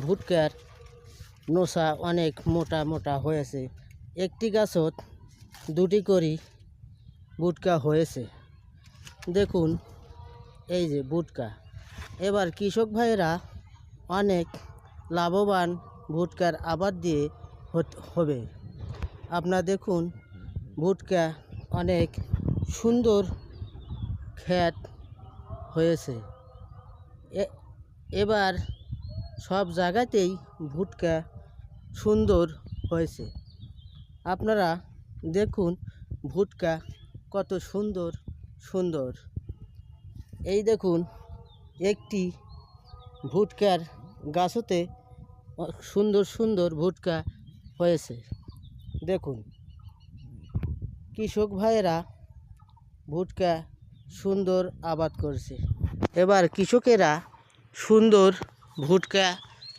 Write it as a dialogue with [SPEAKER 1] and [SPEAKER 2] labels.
[SPEAKER 1] ভুট্টার নোসা অনেক মোটা মোটা হয়েছে। একটি গাছত দুটি করে ভুট্টা হয়েছে। দেখুন এই যে ভুট্টা। এবার কৃষক ভাইয়েরা অনেক লাভবান ভুট্টার আবাদ দিয়ে হবে। আপনারা দেখুন ভুট্টা অনেক সুন্দর ক্ষেত হয়েছে। এবার সব জায়গাতেই ভুট্টা সুন্দর হয়েছে। আপনারা দেখুন ভুট্টা কত সুন্দর সুন্দর। এই দেখুন একটি ভুট্টার গাছতে সুন্দর সুন্দর ভুট্টা হয়েছে। দেখুন কৃষক ভাইয়েরা ভুট্টা সুন্দর আবাদ করছে। এবার কৃষকেরা সুন্দর ভুট্টা